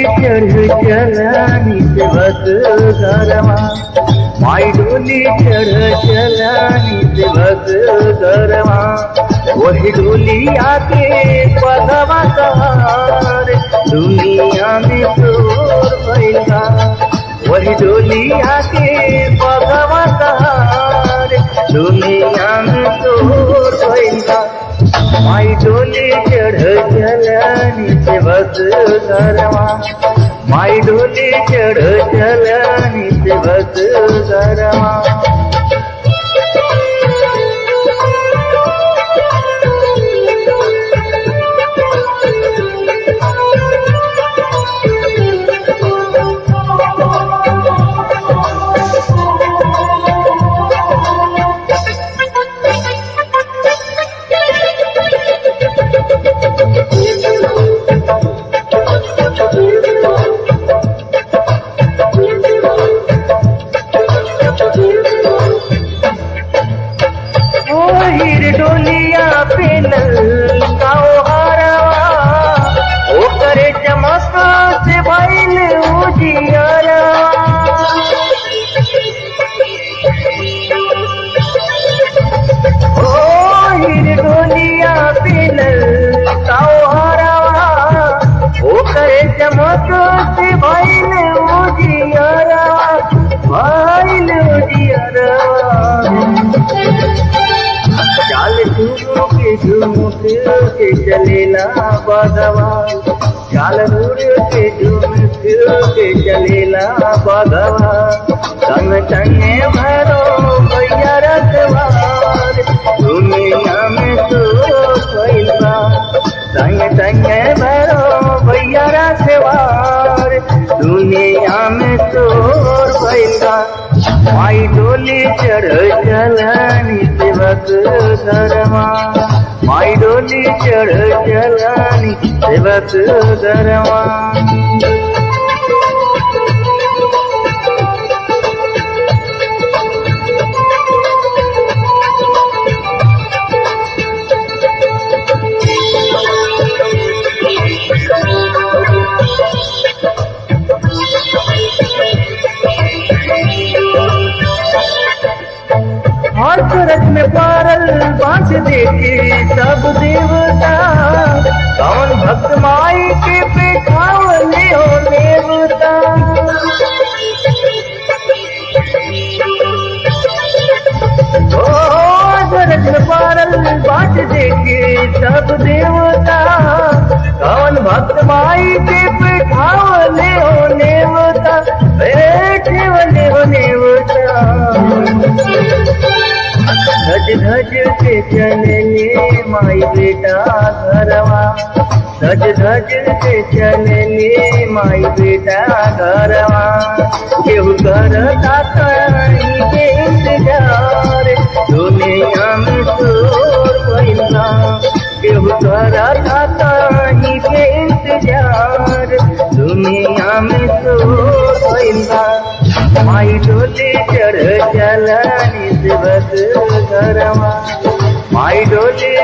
चढ़ चलानी सेवक घरवा, माई डोली चढ़ चलानी सेवक घरवा, वही डोली आके पगवा सवार दुनिया में शोर भइल बा। वही डोली आके पगवा सवार दुनिया में शोर भइल बा। माई डोली चढ़ चलानी सेवक घरवा, माई डोली चढ़ चलानी सेवक घरवा। डोलिया पे ललकाओ हरवा, ओ करे चमका से भइल उजियारा। ओ हीर डोलिया पे ललकाओ हरवा, ओ करे चमका से भइल उजियारा, भइल उजियारा। चाल झूम के चलेला बगवा, चाल उड़ के झूम के चलेला बगवा। संग संगे भरो भैया रखवार दुनिया में शोर भइल बा। संग संगे भरो भैया रखवार दुनिया में शोर भइल बा। माई डोली चढ़ चलानी सेवक घरवा, माई डोली चढ़ चलानी सेवक घरवा। हर सूरज में पारल बांट देखे सब देवता, कौन भक्त माई के पेठावले हो देवता। ओ सूरज में पारल बांट देखे सब देवता, कौन भक्त माई के पेठावले हो देवता, बैठे वाले हो देवता। धज धज के चलले माई बेटा घरवा, धज धज के चलले माई बेटा घरवा। केहू करता कहीं के इंतजार दुनिया में शोर भइल बा। केहू करता कहीं के इंतजार दुनिया में शोर भइल बा। माई डोली चढ़ चलानी सेवक घरवा, माई डोली